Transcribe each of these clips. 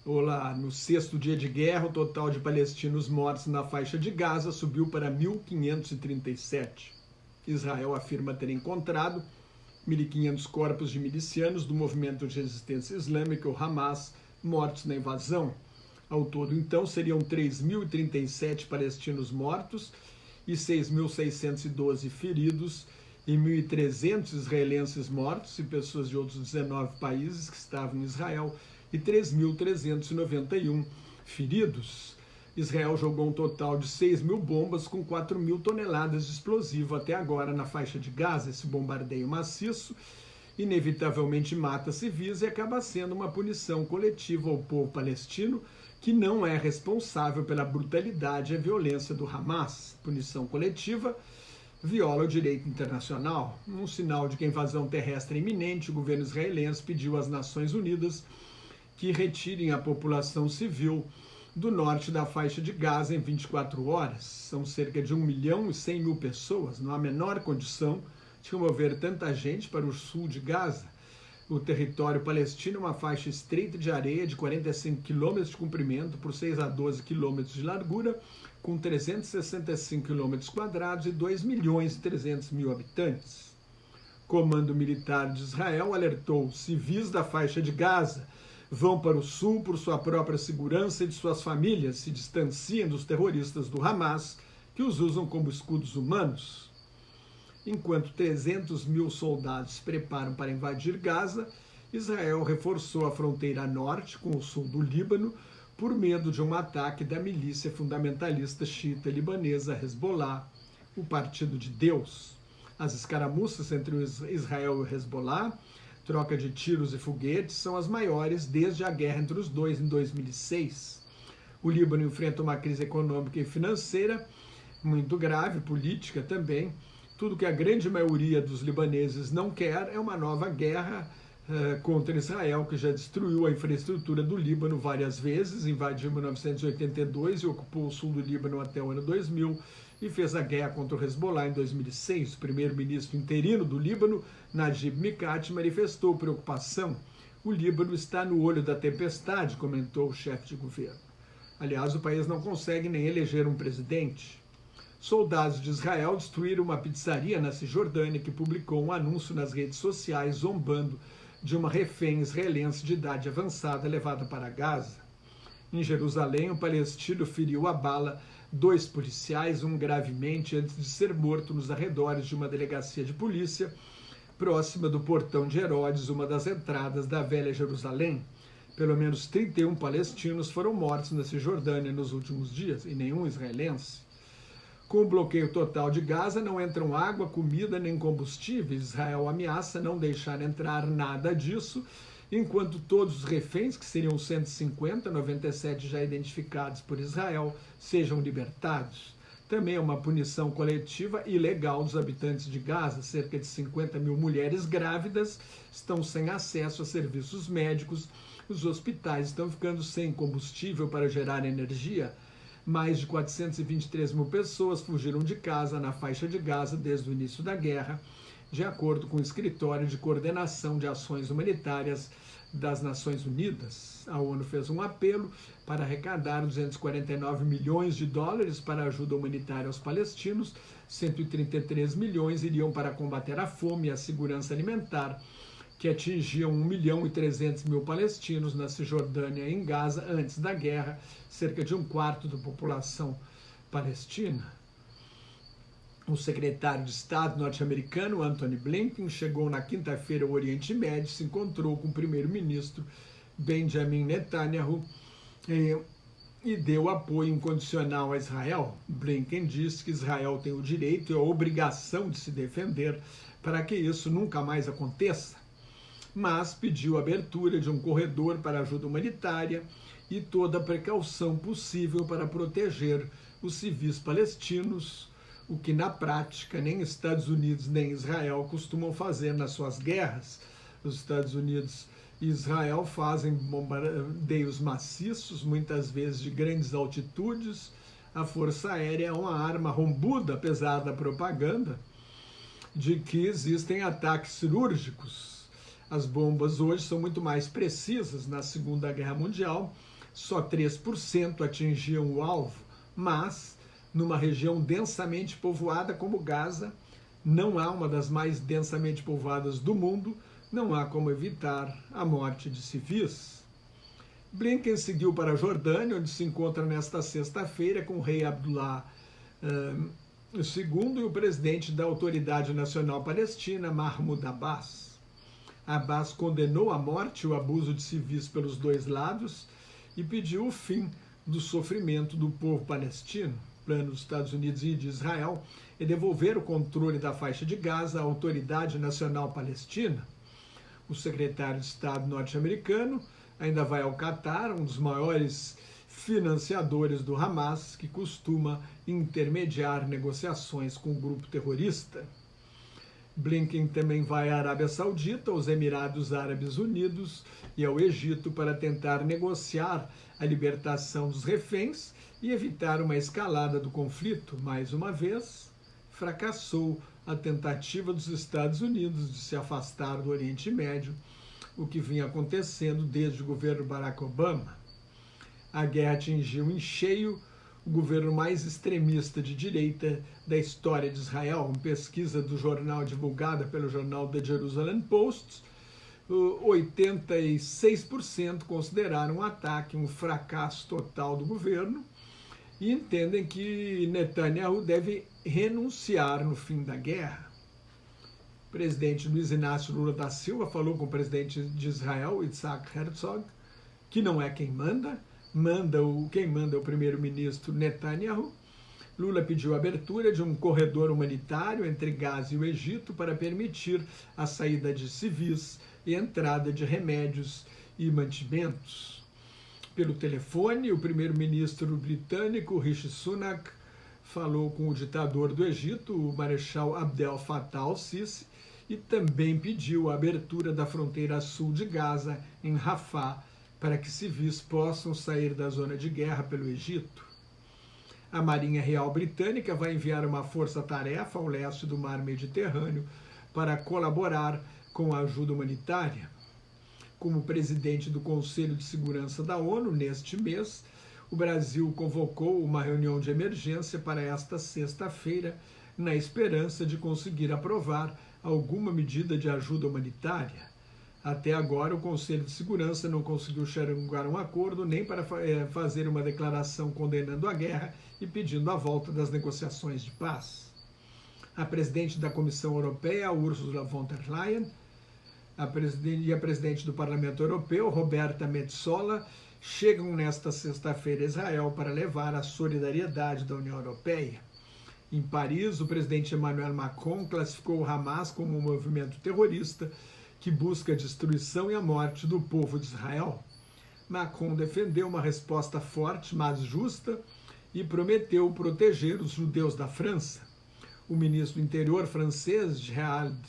Olá, no sexto dia de guerra, o total de palestinos mortos na faixa de Gaza subiu para 1.537. Israel afirma ter encontrado 1.500 corpos de milicianos do movimento de resistência islâmica, o Hamas, mortos na invasão. Ao todo, então, seriam 3.037 palestinos mortos e 6.612 feridos, e 1.300 israelenses mortos e pessoas de outros 19 países que estavam em Israel, e 3.391 feridos. Israel jogou um total de 6.000 bombas com 4.000 toneladas de explosivo até agora na faixa de Gaza. Esse bombardeio maciço inevitavelmente mata civis e acaba sendo uma punição coletiva ao povo palestino, que não é responsável pela brutalidade e a violência do Hamas. Punição coletiva viola o direito internacional. Num sinal de que a invasão terrestre é iminente, o governo israelense pediu às Nações Unidas que retirem a população civil do norte da faixa de Gaza em 24 horas. São cerca de 1.100.000 pessoas. Não há a menor condição de mover tanta gente para o sul de Gaza. O território palestino é uma faixa estreita de areia de 45 quilômetros de comprimento por 6 a 12 quilômetros de largura, com 365 quilômetros quadrados e 2.300.000 habitantes. O Comando Militar de Israel alertou: civis da faixa de Gaza vão para o sul por sua própria segurança e de suas famílias, se distanciem dos terroristas do Hamas, que os usam como escudos humanos. Enquanto 300.000 soldados se preparam para invadir Gaza, Israel reforçou a fronteira norte com o sul do Líbano por medo de um ataque da milícia fundamentalista xiita libanesa Hezbollah, o Partido de Deus. As escaramuças entre Israel e o Hezbollah, troca de tiros e foguetes, são as maiores desde a guerra entre os dois em 2006. O Líbano enfrenta uma crise econômica e financeira muito grave, política também. Tudo que a grande maioria dos libaneses não quer é uma nova guerra contra Israel, que já destruiu a infraestrutura do Líbano várias vezes, invadiu em 1982 e ocupou o sul do Líbano até o ano 2000, e fez a guerra contra o Hezbollah em 2006. O primeiro-ministro interino do Líbano, Najib Mikati, manifestou preocupação. O Líbano está no olho da tempestade, comentou o chefe de governo. Aliás, o país não consegue nem eleger um presidente. Soldados de Israel destruíram uma pizzaria na Cisjordânia, que publicou um anúncio nas redes sociais zombando de uma refém israelense de idade avançada levada para Gaza. Em Jerusalém, um palestino feriu a bala 2 policiais, um gravemente, antes de ser morto nos arredores de uma delegacia de polícia próxima do portão de Herodes, uma das entradas da velha Jerusalém. Pelo menos 31 palestinos foram mortos na Cisjordânia nos últimos dias, e nenhum israelense. Com o bloqueio total de Gaza, não entram água, comida nem combustíveis. Israel ameaça não deixar entrar nada disso, enquanto todos os reféns, que seriam 150, 97 já identificados por Israel, sejam libertados. Também é uma punição coletiva ilegal dos habitantes de Gaza. Cerca de 50.000 mulheres grávidas estão sem acesso a serviços médicos. Os hospitais estão ficando sem combustível para gerar energia. Mais de 423.000 pessoas fugiram de casa na faixa de Gaza desde o início da guerra, de acordo com o Escritório de Coordenação de Ações Humanitárias das Nações Unidas. A ONU fez um apelo para arrecadar 249 milhões de dólares para ajuda humanitária aos palestinos. 133 milhões iriam para combater a fome e a segurança alimentar, que atingiam 1.300.000 palestinos na Cisjordânia e em Gaza antes da guerra, cerca de 1/4 da população palestina. O secretário de Estado norte-americano, Antony Blinken, chegou na quinta-feira ao Oriente Médio, se encontrou com o primeiro-ministro Benjamin Netanyahu e deu apoio incondicional a Israel. Blinken disse que Israel tem o direito e a obrigação de se defender para que isso nunca mais aconteça, mas pediu a abertura de um corredor para ajuda humanitária e toda a precaução possível para proteger os civis palestinos, o que na prática nem Estados Unidos nem Israel costumam fazer nas suas guerras. Os Estados Unidos e Israel fazem bombardeios maciços, muitas vezes de grandes altitudes. A Força Aérea é uma arma rombuda, apesar da propaganda de que existem ataques cirúrgicos. As bombas hoje são muito mais precisas. Na Segunda Guerra Mundial, só 3% atingiam o alvo, mas numa região densamente povoada como Gaza, não há uma das mais densamente povoadas do mundo, não há como evitar a morte de civis. Blinken seguiu para a Jordânia, onde se encontra nesta sexta-feira com o rei Abdullah II e o presidente da Autoridade Nacional Palestina, Mahmoud Abbas. Abbas condenou a morte e o abuso de civis pelos dois lados e pediu o fim do sofrimento do povo palestino. O plano dos Estados Unidos e de Israel é devolver o controle da faixa de Gaza à Autoridade Nacional Palestina. O secretário de Estado norte-americano ainda vai ao Catar, um dos maiores financiadores do Hamas, que costuma intermediar negociações com o grupo terrorista. Blinken também vai à Arábia Saudita, aos Emirados Árabes Unidos e ao Egito para tentar negociar a libertação dos reféns e evitar uma escalada do conflito. Mais uma vez, fracassou a tentativa dos Estados Unidos de se afastar do Oriente Médio, o que vinha acontecendo desde o governo Barack Obama. A guerra atingiu em cheio o governo mais extremista de direita da história de Israel. Uma pesquisa do jornal divulgada pelo jornal The Jerusalem Post, 86% consideraram o ataque um fracasso total do governo e entendem que Netanyahu deve renunciar no fim da guerra. O presidente Luiz Inácio Lula da Silva falou com o presidente de Israel, Yitzhak Herzog, que não é quem manda, quem manda é o primeiro-ministro Netanyahu. Lula pediu a abertura de um corredor humanitário entre Gaza e o Egito para permitir a saída de civis e entrada de remédios e mantimentos. Pelo telefone, o primeiro-ministro britânico Rishi Sunak falou com o ditador do Egito, o marechal Abdel Fattah al-Sisi, e também pediu a abertura da fronteira sul de Gaza, em Rafah, para que civis possam sair da zona de guerra pelo Egito. A Marinha Real Britânica vai enviar uma força-tarefa ao leste do Mar Mediterrâneo para colaborar com a ajuda humanitária. Como presidente do Conselho de Segurança da ONU, neste mês, o Brasil convocou uma reunião de emergência para esta sexta-feira, na esperança de conseguir aprovar alguma medida de ajuda humanitária. Até agora, o Conselho de Segurança não conseguiu chegar a um acordo nem para fazer uma declaração condenando a guerra e pedindo a volta das negociações de paz. A presidente da Comissão Europeia, Ursula von der Leyen, a presidente do Parlamento Europeu, Roberta Metsola, chegam nesta sexta-feira a Israel para levar a solidariedade da União Europeia. Em Paris, o presidente Emmanuel Macron classificou o Hamas como um movimento terrorista que busca a destruição e a morte do povo de Israel. Macron defendeu uma resposta forte, mas justa, e prometeu proteger os judeus da França. O ministro do Interior francês, Gérald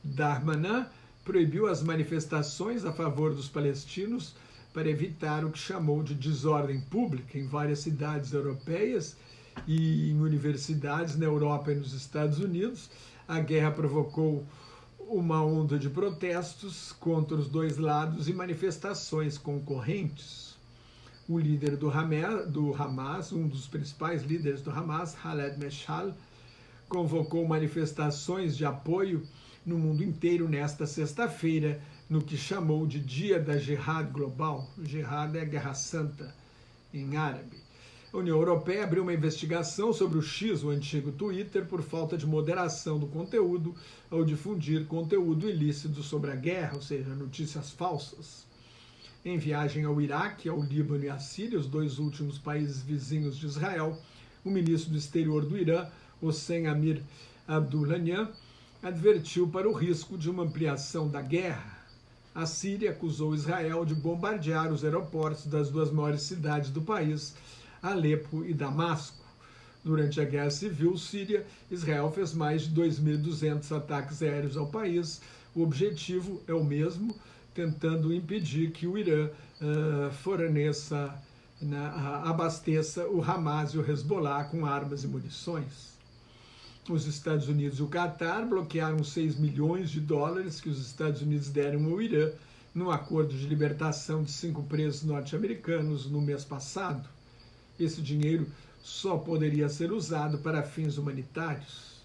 Darmanin, proibiu as manifestações a favor dos palestinos para evitar o que chamou de desordem pública em várias cidades europeias e em universidades na Europa e nos Estados Unidos. A guerra provocou uma onda de protestos contra os dois lados e manifestações concorrentes. O líder do Hamas, um dos principais líderes do Hamas, Khaled Meshal, convocou manifestações de apoio no mundo inteiro nesta sexta-feira, no que chamou de Dia da Jihad Global. Jihad é Guerra Santa em árabe. A União Europeia abriu uma investigação sobre o X, o antigo Twitter, por falta de moderação do conteúdo ao difundir conteúdo ilícito sobre a guerra, ou seja, notícias falsas. Em viagem ao Iraque, ao Líbano e à Síria, os dois últimos países vizinhos de Israel, o ministro do Exterior do Irã, Hossein Amir Abdullahian, advertiu para o risco de uma ampliação da guerra. A Síria acusou Israel de bombardear os aeroportos das duas maiores cidades do país, Alepo e Damasco. Durante a Guerra Civil Síria, Israel fez mais de 2.200 ataques aéreos ao país. O objetivo é o mesmo, tentando impedir que o Irã abasteça o Hamas e o Hezbollah com armas e munições. Os Estados Unidos e o Catar bloquearam 6 milhões de dólares que os Estados Unidos deram ao Irã num acordo de libertação de 5 presos norte-americanos no mês passado. Esse dinheiro só poderia ser usado para fins humanitários.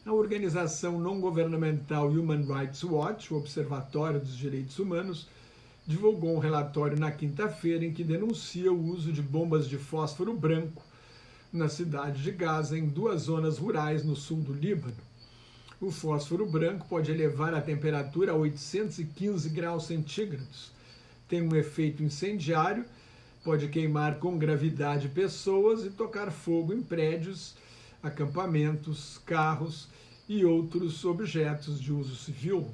A organização não-governamental Human Rights Watch, o Observatório dos Direitos Humanos, divulgou um relatório na quinta-feira em que denuncia o uso de bombas de fósforo branco na cidade de Gaza, em 2 zonas rurais no sul do Líbano. O fósforo branco pode elevar a temperatura a 815 graus centígrados. Tem um efeito incendiário, pode queimar com gravidade pessoas e tocar fogo em prédios, acampamentos, carros e outros objetos de uso civil.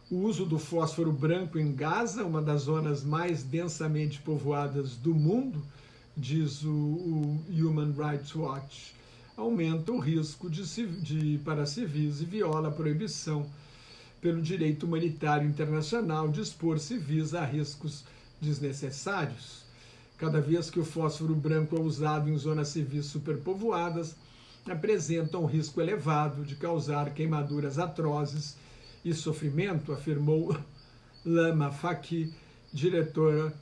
O uso do fósforo branco em Gaza, uma das zonas mais densamente povoadas do mundo, diz o Human Rights Watch, aumenta o risco para civis e viola a proibição pelo direito humanitário internacional de expor civis a riscos desnecessários. Cada vez que o fósforo branco é usado em zonas civis superpovoadas, apresenta um risco elevado de causar queimaduras atrozes e sofrimento, afirmou Lama Faki, diretora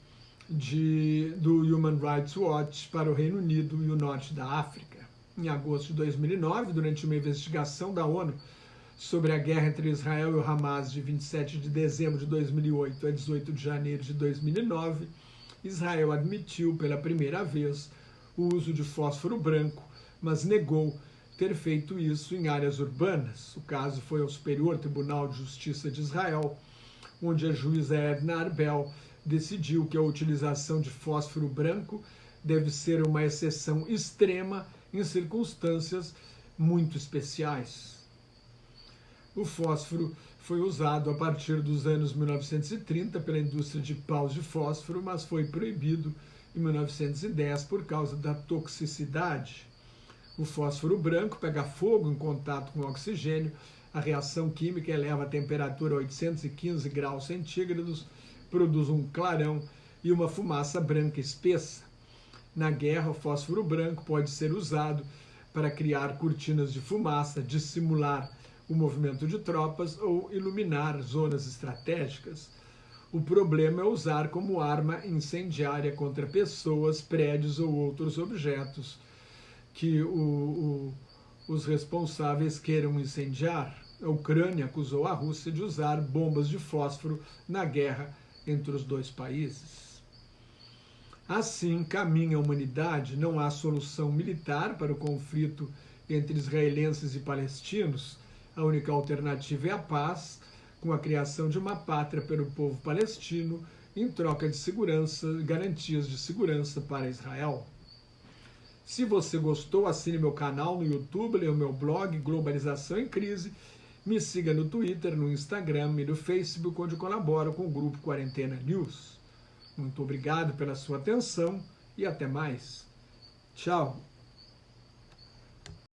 do Human Rights Watch para o Reino Unido e o norte da África. Em agosto de 2009, durante uma investigação da ONU sobre a guerra entre Israel e o Hamas de 27 de dezembro de 2008 a 18 de janeiro de 2009, Israel admitiu pela primeira vez o uso de fósforo branco, mas negou ter feito isso em áreas urbanas. O caso foi ao Superior Tribunal de Justiça de Israel, onde a juíza Edna Arbel decidiu que a utilização de fósforo branco deve ser uma exceção extrema em circunstâncias muito especiais. O fósforo foi usado a partir dos anos 1930 pela indústria de paus de fósforo, mas foi proibido em 1910 por causa da toxicidade. O fósforo branco pega fogo em contato com o oxigênio, a reação química eleva a temperatura a 815 graus centígrados, produz um clarão e uma fumaça branca espessa. Na guerra, o fósforo branco pode ser usado para criar cortinas de fumaça, dissimular o movimento de tropas ou iluminar zonas estratégicas. O problema é usar como arma incendiária contra pessoas, prédios ou outros objetos que os responsáveis queiram incendiar. A Ucrânia acusou a Rússia de usar bombas de fósforo na guerra entre os dois países. Assim caminha a humanidade, não há solução militar para o conflito entre israelenses e palestinos. A única alternativa é a paz, com a criação de uma pátria pelo povo palestino, em troca de segurança, garantias de segurança para Israel. Se você gostou, assine meu canal no YouTube, leia o meu blog Globalização em Crise, me siga no Twitter, no Instagram e no Facebook, onde colaboro com o grupo Quarentena News. Muito obrigado pela sua atenção e até mais. Tchau!